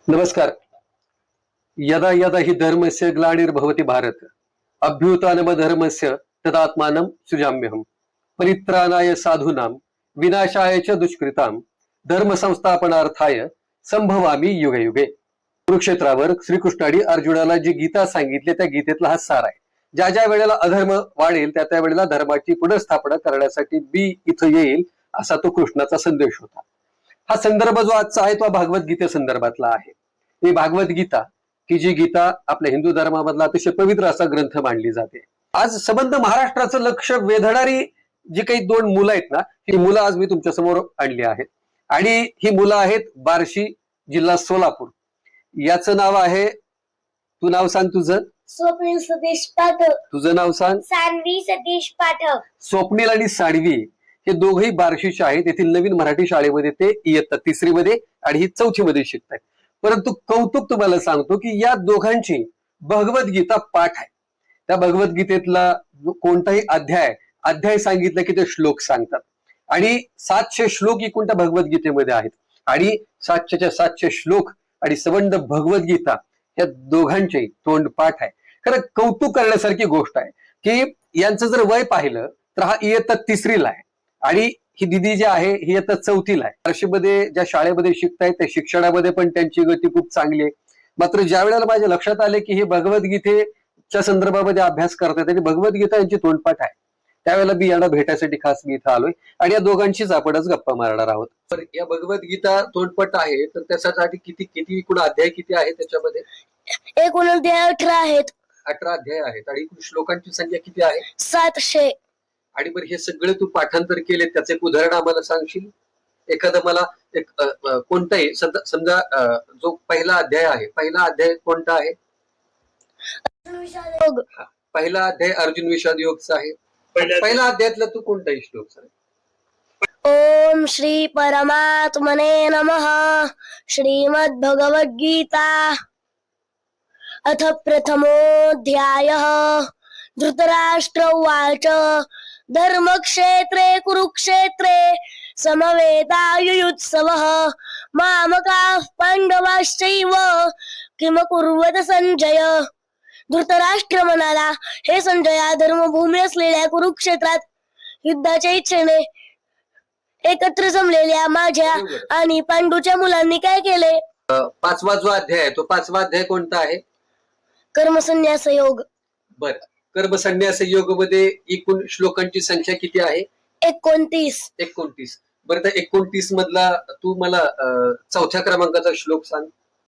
नमस्कार. यदा यदा हि धर्मस्य ग्लानिर्भवति भारत अभ्युत्थानमधर्मस्य तदात्मानं सृजाम्यहम् परित्राणाय साधूनां विनाशाय च दुष्कृतां धर्म संस्थापनार्थाय संभवामी युगे युगे. कुरुक्षेत्रावर श्रीकृष्णाने अर्जुनाला जी गीता सांगितली त्या गीतेतला हा सार आहे. ज्या ज्या वेळेला अधर्म वाढेल त्या त्या वेळेला धर्माची पुनर्स्थापना करण्यासाठी बी इथं येईल असा तो कृष्णाचा संदेश होता. हा संदर्भ जो आजचा आहे तो भागवत गीते संदर्भातला आहे. ही भागवत गीता की जी गीता आपल्या हिंदू धर्मामधला अतिशय पवित्र असा ग्रंथ मानली जाते. आज संबंध महाराष्ट्राचं लक्ष वेधणारी जी काही दोन मुलं आहेत ना, ही मुलं आज मी तुमच्या समोर आणली आहेत. आणि ही मुलं आहेत बार्शी, जिल्हा सोलापूर. याचं नाव आहे, तू नाव सांग तुझं. स्वप्नील सतीश पाठक. तुझं नाव सांग. सान्वी सतीश पाठक. स्वप्नील आणि साडवी हे दोघेही बार्शीचे आहेत. येथील नवीन मराठी शाळेमध्ये ते इयत्ता 3री मध्ये आणि ही 4थी मध्ये शिकतात. परंतु कौतुक तुम्हाला सांगतो की या दोघांची भगवद्गीता पाठ आहे. त्या भगवद्गीतेतला कोणताही अध्याय सांगितलं की ते श्लोक सांगतात. आणि 700 श्लोक एकूण त्या भगवद्गीतेमध्ये आहेत. आणि 700च्या 700 श्लोक आणि सबंध भगवद्गीता या दोघांचे तोंडपाठ आहे. खरं कौतुक करण्यासारखी गोष्ट आहे की यांचं जर वय पाहिलं तर हा इयत्ता 3रीला आहे आणि ही दिदी जी आहे ही इयत्ता 4थीला आहे. बार्शीमध्ये ज्या शाळेमध्ये शिकतायत त्या शिक्षणामध्ये पण त्यांची गती खूप चांगली आहे. मात्र ज्या वेळेला माझ्या लक्षात आले की ही भगवद्गीतेच्या संदर्भामध्ये अभ्यास करतात आणि भगवद्गीता यांची तोंडपाठ आहे, त्यावेळेला मी यांना भेटायसाठी खास मी इथं आलोय आणि या दोघांशीच आपणच गप्पा मारणार आहोत. तर या भगवद्गीता तोंडपाठ आहे तर त्यासाठी किती एकूण अध्याय किती आहे त्याच्यामध्ये? एकूण अध्याय 18 आहेत. 18 अध्याय आहेत. आणि एकूण श्लोकांची संख्या किती आहे? 700. आणि बरं हे सगळे तू पाठांतर केले त्याचं एक उदाहरण आम्हाला सांगशील? एखादं मला एक कोणताही समजा जो पहिला अध्याय आहे, पहिला अध्याय कोणता आहे? पहिला अध्याय अर्जुन विषाद योगचा आहे. पहिला अध्यायातला तू कोणताही श्लोक सांग. ओम श्री परमात्मने नमः. श्रीमद् भगवद्गीता अथ प्रथमोऽध्यायः. धृतराष्ट्र उवाच धर्मक्षेत्रे कुरुक्षेत्रे समवेतायुयुत्सवः मामकाः पांडवाश्चैव किमकुर्वत संजय. धृतराष्ट्र म्हणाला, हे संजया, धर्मभूमी असलेल्या कुरुक्षेत्रात युद्धाच्या इच्छेने एकत्र जमलेल्या माझ्या आणि पांडूच्या मुलांनी काय केले? 5वा जो अध्याय आहे तो 5वा अध्याय कोणता आहे? कर्मसन्यास योग. बर, कर्मसन्यास योग मध्ये एकूण श्लोकांची संख्या किती आहे? 29. 29. बरं, त्या 29 मधला तू मला 4थ्या क्रमांकाचा श्लोक सांग.